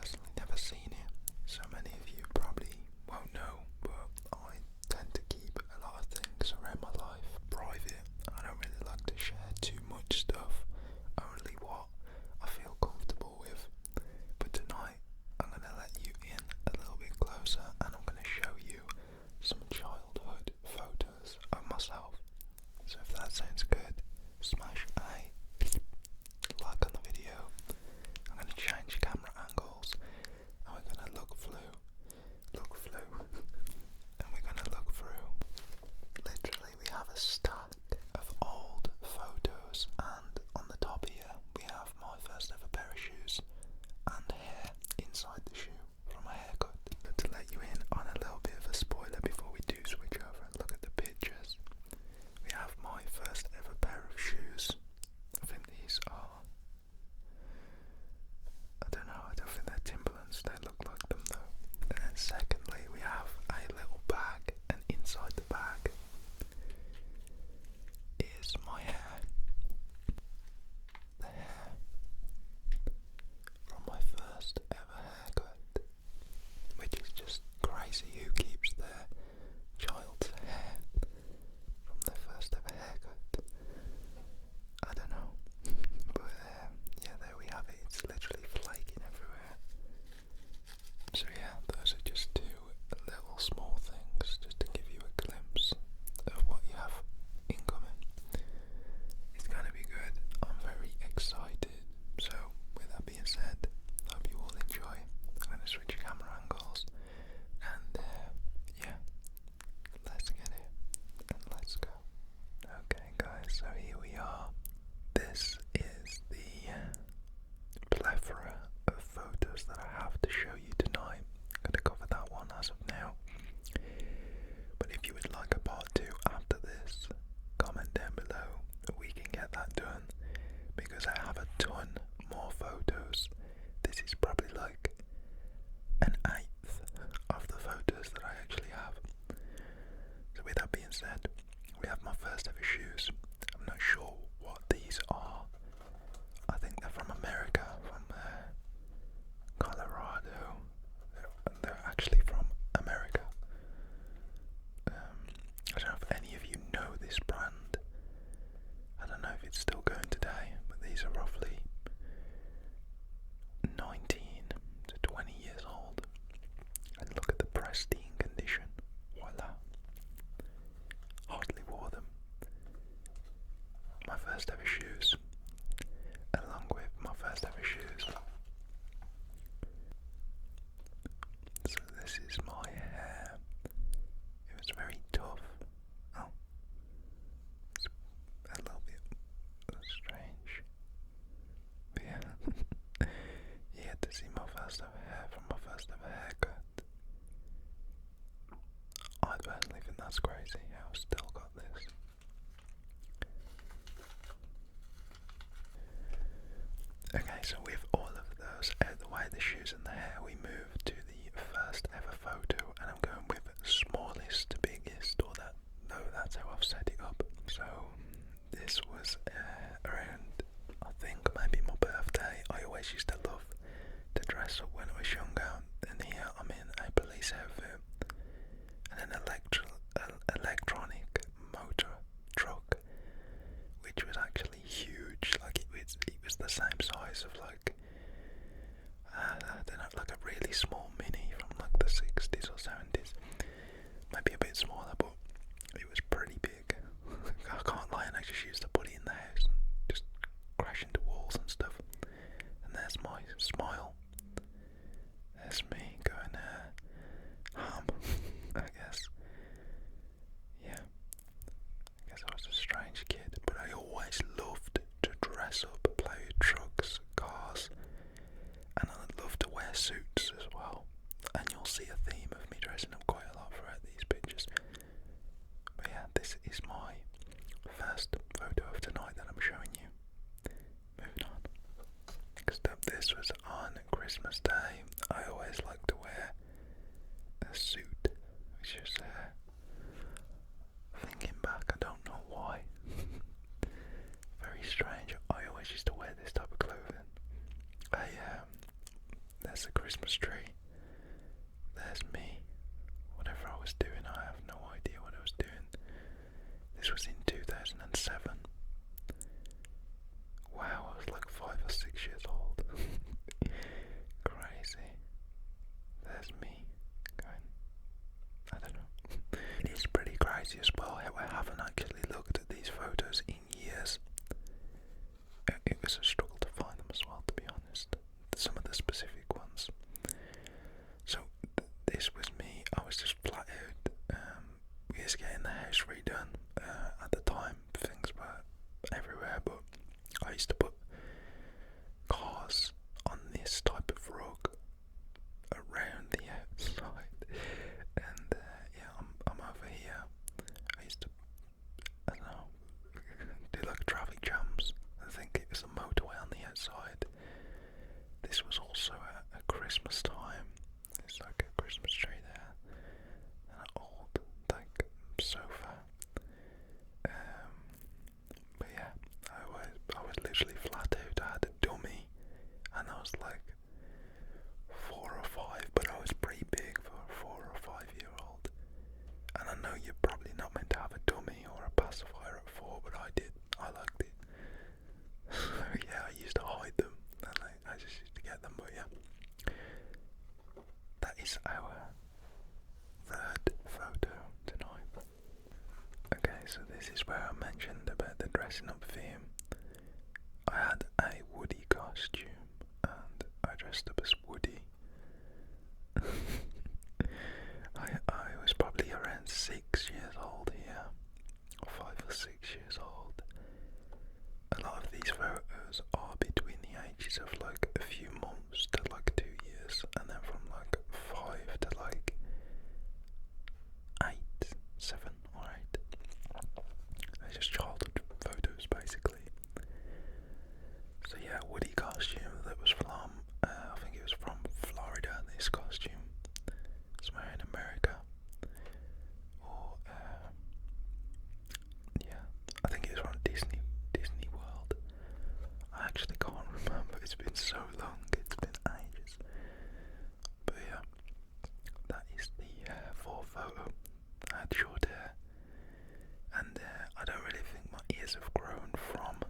personally never seen it, so many of you probably won't know, but I tend to keep a lot of things around my life private. I don't really like to share too much stuff, only what I feel comfortable with. But tonight I'm going to let you in a little bit closer and I'm going to show you some childhood photos of myself. So if that sounds good, smash a like on the video. I'm going to change camera angles and we're going to look through, and we're going to look through. Literally we have a stack of old photos, and on the top here we have my first ever pair of shoes and hair inside the shoe from a haircut. But to let you in on a little bit of a spoiler before we do switch over and look at the pictures, we have my first ever pair of shoes. I think these are, I don't know, I don't think they're Timberlands, they look like them though. And then secondly we have a little bag, and inside the bag is my hair. The hair from my first ever haircut, which is just crazy. Who keeps their child's hair from their first ever haircut? I don't know. But yeah, there we have it. It's literally flaking everywhere. So yeah, those are just two little small things just to give you a glimpse of what you have incoming. It's gonna be good. I'm very excited. So with that being said, I hope you all enjoy. I'm gonna switch camera angles and yeah, let's get it and let's go. Okay guys, so here we are. This is the plethora of photos that I have to show you tonight. I'm going to cover that one as of now. But if you would like a part 2 after this, comment down below. We can get that done because I have a ton more photos. This is probably like an eighth of the photos that I actually have. So with that being said, we have my first ever shoes. I'm not sure what these are. I think they're from America, from Colorado. They're actually from America. I don't know if any of you know this brand. I don't know if it's still going today, but these are roughly 19 to 20 years old. And look at the pristine condition. Voila. Hardly wore them. My first ever shoes, along with my first ever shoes. So this is my hair. It was very tough. Oh, it's a little bit strange. But yeah, you had to see my first ever hair from my first ever haircut. I personally think that's crazy. I've still got this. Okay, so with all of those out of the way, the shoes and the hair, we move to the first ever photo, and I'm going with smallest to biggest, or that, no, that's how I've set it up. So this was around, I think maybe my birthday. I always used to love to dress up when I was younger, and here I'm in a police outfit and an electronic motor truck, which was actually huge. Like it was the same size of like I don't know, like a really small mini from like the 60s or 70s, maybe a bit smaller, but it was pretty big. I can't lie, and I just used to put it in the house and just crash into walls and stuff. And there's my smile. There's me going ham, I guess. Yeah, I guess I was a strange kid, but I always loved to dress up, play with trucks, cars, and I love to wear suits as well. And you'll see a theme of me dressing up quite a lot throughout these pictures. But yeah, this is my first photo of tonight that I'm showing you. Moving on. Next up, this was on Christmas Day. I always like to wear a suit, which is thinking back, I don't know why. Very strange. I always used to wear this type of clothing. There's there's the Christmas tree. There's me. Whatever I was doing, I have no idea what I was doing. This was in 2007. Wow, I was like 5 or 6 years old. Crazy. There's me going, I don't know. It is pretty crazy as well how I haven't actually looked at these photos in years. It was a struggle to find them as well, to be honest. Some of the specific ones. So this was me. I was just flat out. We was getting the house redone. At the time, things were everywhere, but I used to put cars on this type of rug around the outside, and yeah, I'm over here. I used to, I don't know, do like traffic jams. I think it was a motorway on the outside. This was also at Christmas time. There's like a Christmas tree there, and an old like sofa. But yeah, I was literally flat out. I had a dummy, and I was like 4 or 5, but I was pretty big for a 4 or 5-year-old. And I know you're probably not meant to have a dummy or a pacifier at 4, but I did. I liked it. Yeah, I used to hide them, and I just used to get them. But yeah, that is our third photo tonight. Okay, so this is where I mentioned about the dressing up theme. I had a Woody costume, and I dressed up as Woody. I was probably around 6 years old here, or 5 or 6 years old. A lot of these photos are between the ages of like a few months to like 2 years, and then from like 5 to like 8, 7 or 8. They're just childhood photos basically. So yeah, Woody costume that was from, I think it was from Florida, this costume. Somewhere in America. Or, yeah, I think it was from Disney World. I actually can't remember, it's been so long, it's been ages. But yeah, that is the fourth photo. I had short hair, and I don't really think my ears have grown from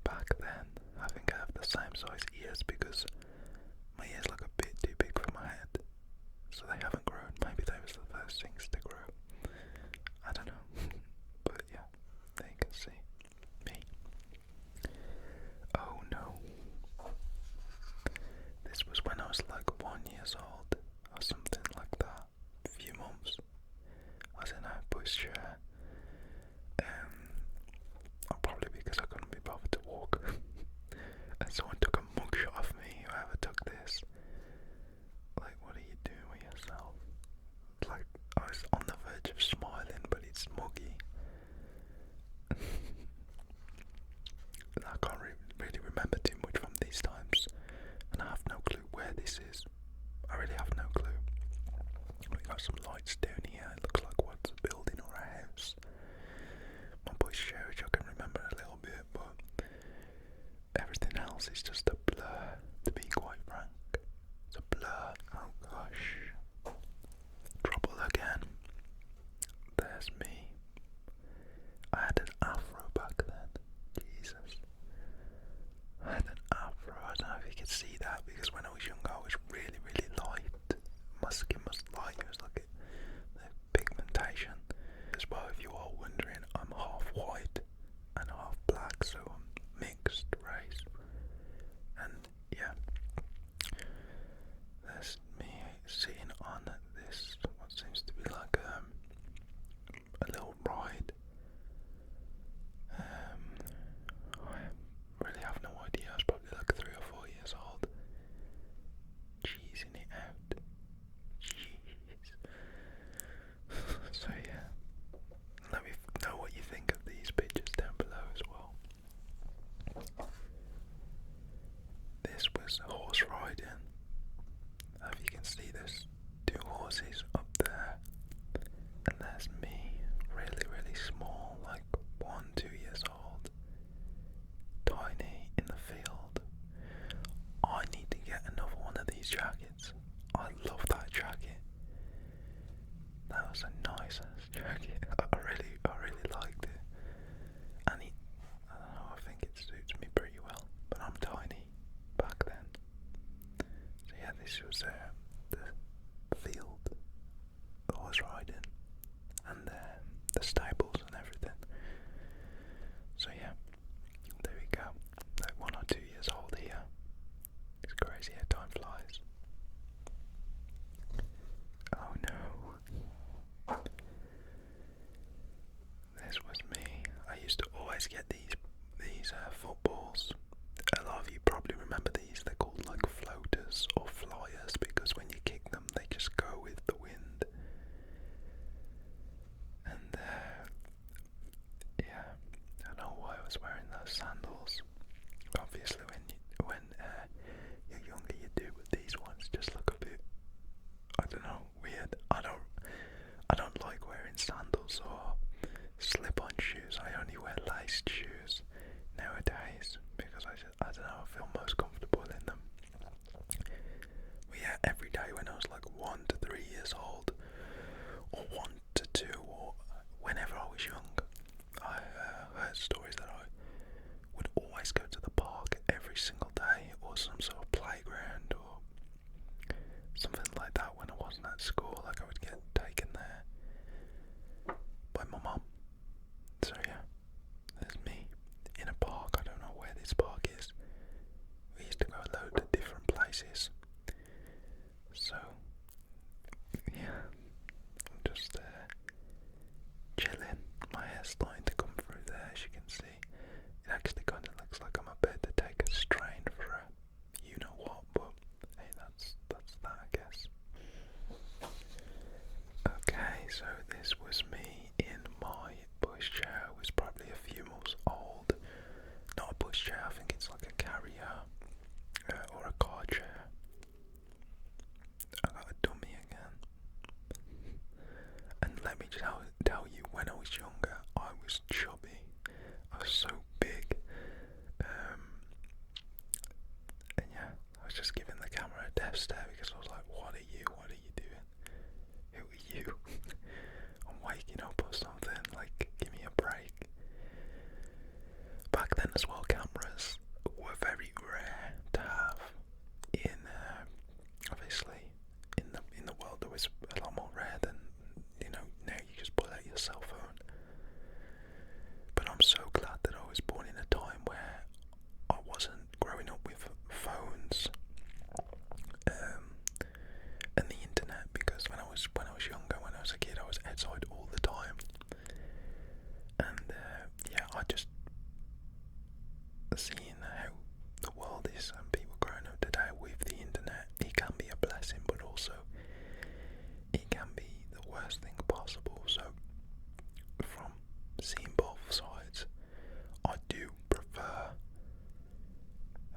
back then. I think I have the same size ears because my ears look a bit too big for my head, so they haven't grown. Maybe they was the first things to grow. I don't know. But yeah, there you can see me. Oh no. This was when I was like 1 year old or something like that. A few months. I was in a pushchair. Probably because I couldn't be bothered to walk. And someone took a mugshot of me, whoever took this. Like, what are you doing with yourself? Like, I was on the verge of smiling, but it's muggy. I can't really remember too much from these times, and I have no clue where this is. I really have no clue. We got some lights down here. It looks like what's a building or a house. My boy's church, I can remember a little bit, but everything else is just a blur, to be quite frank. It's a blur. Oh gosh. Trouble again. There's me. I had an afro back then. Jesus. I had an afro. I don't know if you could see that, because when I was younger I was really, really light. My skin was light. It was like the pigmentation. As well, if you are wondering, I'm half white and half black, so I'm mixed race. And yeah, there's me sitting on this, what seems to be like a little ride. I really have no idea. I was probably like 3 or 4 years old. Cheesing it out. Jeez. So yeah, let me know what you think of these pictures down below as well. This was horse riding. If you can see, there's 2 horses up there, and there's me, really, really small, like 1, 2 years old, tiny in the field. I need to get another one of these these jackets. I love that jacket. That was a nice ass jacket. I really liked it. And I don't know, I think it suits me pretty well. But I'm tiny back then. So yeah, this was the field, the horse riding, and the stables and everything. So yeah, there we go. Like 1 or 2 years old here. It's crazy how time flies. Oh no. This was me. I used to always get these footballs. A lot of you probably remember these. They're called like floaters or flyers because when you kick them, they just go with the wind. And yeah, I don't know why I was wearing those sandals. Obviously, when you're younger, you do, but these ones just look a bit, I don't know, weird. I don't like wearing sandals or slip-on shoes. I only wear laced shoes nowadays because I don't know, I feel most comfortable in them. But yeah, every day when I was like 1 to 3 years old, or 1 to 2, or whenever I was young, I heard stories that I would always go to the park every single day, or some sort of playground, or something like that when I wasn't at school. Like I would get taken there by my mum. So yeah, there's me in a park. I don't know where this park is. We used to go a load of different places. So yeah, I'm just chilling. My hair's starting to come through there, as you can see. It actually kind of looks like I'm about to take a strain for a you know what, but hey, that's that, I guess. Okay, so this was me in my pushchair. I was probably a few months old. Not a pushchair, I think it's like a carrier or a car chair. I got a dummy again. And let me just tell you, when I was younger, I was chubby. I was so big. And yeah, I was just giving the camera a death stare because I was like, what are you? What are you doing? Who are you? I'm waking up or something. Like, give me a break. Back then as well, cameras were very rare to have. Obviously, in the world, there was a lot more rare than, now you just pull out your cell phone. But I'm so glad that I was born in a time where I wasn't growing up with phones and the internet, because when I was younger, when I was a kid, I was outside all the time. And yeah, I just seeing how the world is and people growing up today with the internet, it can be a blessing, but also it can be the worst thing possible. So from seeing both sides, I do prefer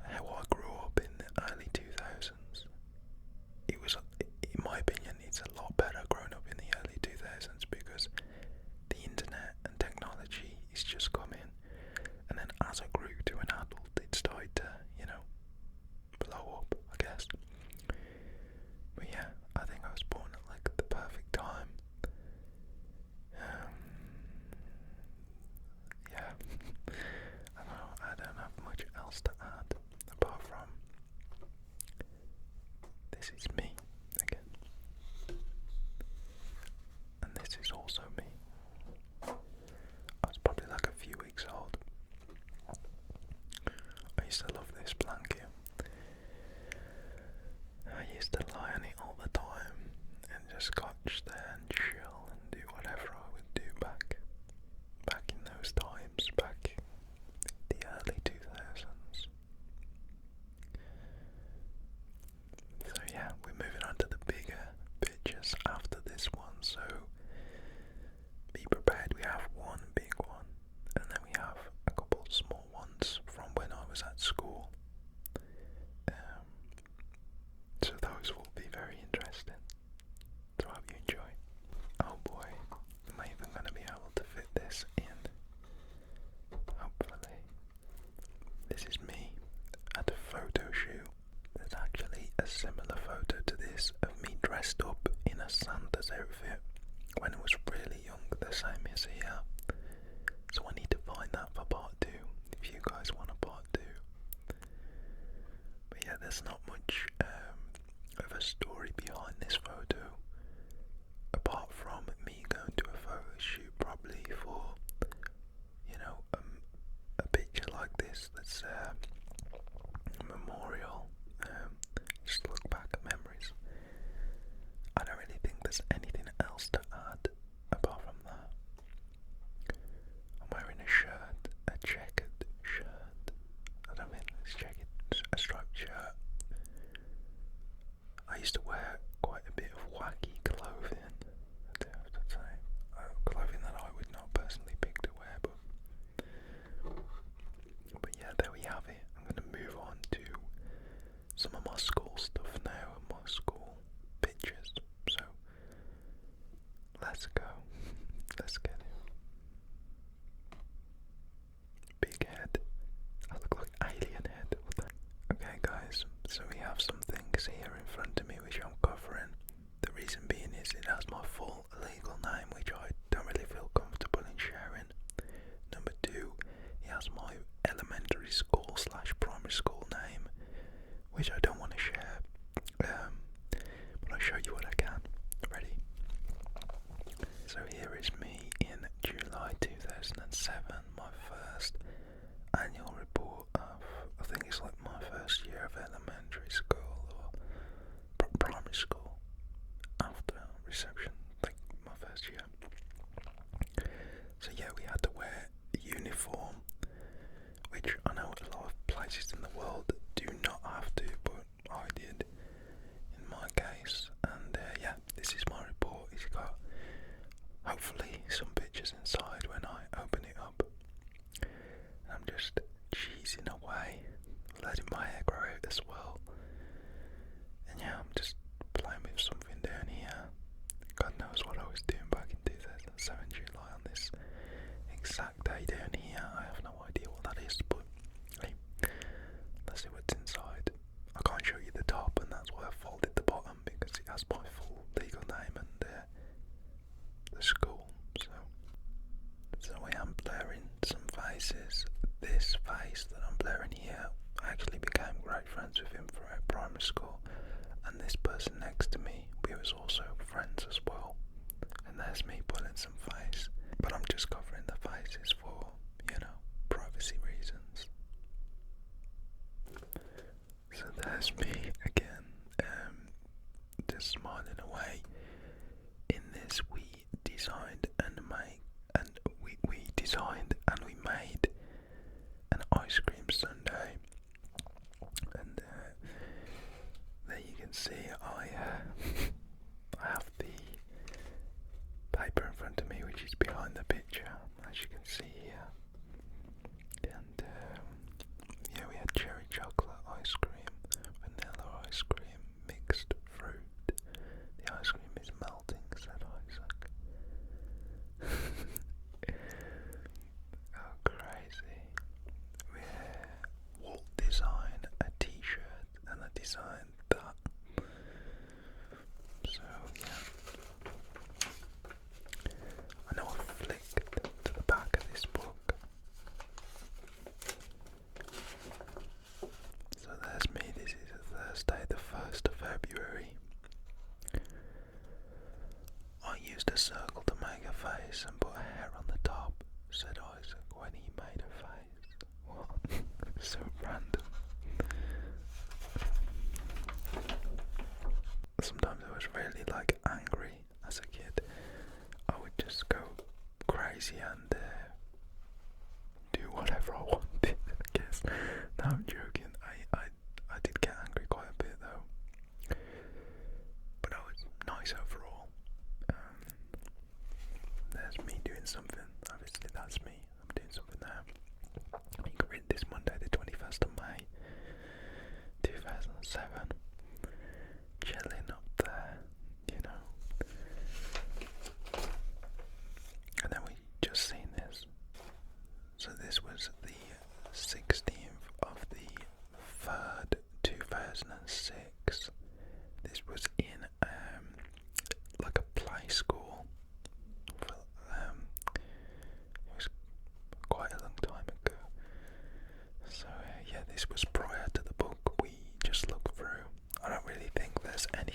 how I grew up in the early 2000s. It was, in my opinion, it's a lot better growing up in the early 2000s because the internet and technology is just coming. And then as I grew to an adult, it started to, blow up, I guess. But yeah, I think I was born at like the perfect time. Yeah, I don't have much else to add apart from this is me again, and this is also me. I was probably like a few weeks old. I used to love this blanket. I used to lie on it all the time and just scotch there and chill and do whatever I would do back in those times, back the early 2000s. So yeah, we're moving on to the bigger pictures after this one, so be prepared. We have one big one, and then we have a couple small ones from when I was at school. So those will be very interesting. So I hope there's not much of a story behind this photo, apart from me going to a photo shoot, probably for, you know, a picture like this that's a memorial. Just look back at memories. I don't really think there's anything else to add apart from that. I'm wearing a shirt, a checkered shirt. I don't mean it's checkered, a striped shirt. I used to wear quite a bit of wacky clothing, I do have to say. Clothing that I would not personally pick to wear, but yeah, there we have it. I'm going to move on to some of my school stuff now and my school pictures. So let's go. Let's get it. Big head. I look like alien head. Okay guys, so we have some things here in front of me which I'm covering. The reason being is it has my full legal name, which I don't really feel comfortable in sharing. Number two, it has my elementary school / primary school name, which I don't want to share. But I'll show you what I can. Ready? So here is me in July 2007, my first annual report of, I think it's like my first year of elementary school or primary school after reception, like my first year. So yeah, we had to wear a uniform, which I know a lot of places in the world do not have to, but I did in my case. And yeah, this is my report. It's got hopefully some pictures inside when I open it up. And I'm just cheesing away, letting my hair grow out as well. And yeah, I'm just playing with something down here. God knows what I was doing back in 2007 July on this exact day down here. I have no idea what that is, but hey, let's see what's inside. I can't show you the top, and that's why I folded the bottom, because it has my full legal name and the school. So I am blurring some faces. This face that I'm blurring here, I actually became great friends with him throughout primary school, and this person next to me, we was also friends as well. And there's me pulling some face, but I'm just covering the faces for, you know, privacy reasons. So there's me again, just smiling away. In this we designed and we made an ice cream sundae, and there you can see I have the paper in front of me, which is behind the picture, as you can see here. And yeah, we had cherry chocolate ice cream, vanilla ice cream, mixed fruit. The ice cream is melting, said Izak. Oh, crazy. We Walt designed a t-shirt, and I designed that. So yeah, I know I flicked to the back of this book. So there's me. This is a Thursday, the 1st of February. I used a circle to make a face and put a hair on the top, said Izak when he made a face. What? So random. Sometimes I was really like angry as a kid. I would just go crazy and do whatever I wanted, I guess. No, I'm joking. I did get angry quite a bit though. But I was nice overall. There's me doing something. Obviously that's me. I'm doing something there. You can read this Monday the 21st of May 2007. Chilling up there, you know. And then we just seen this. So this was the 16th of the 3rd, 2006. This was in like a play school. It was quite a long time ago. So yeah, this was prior to the book. We just looked there's any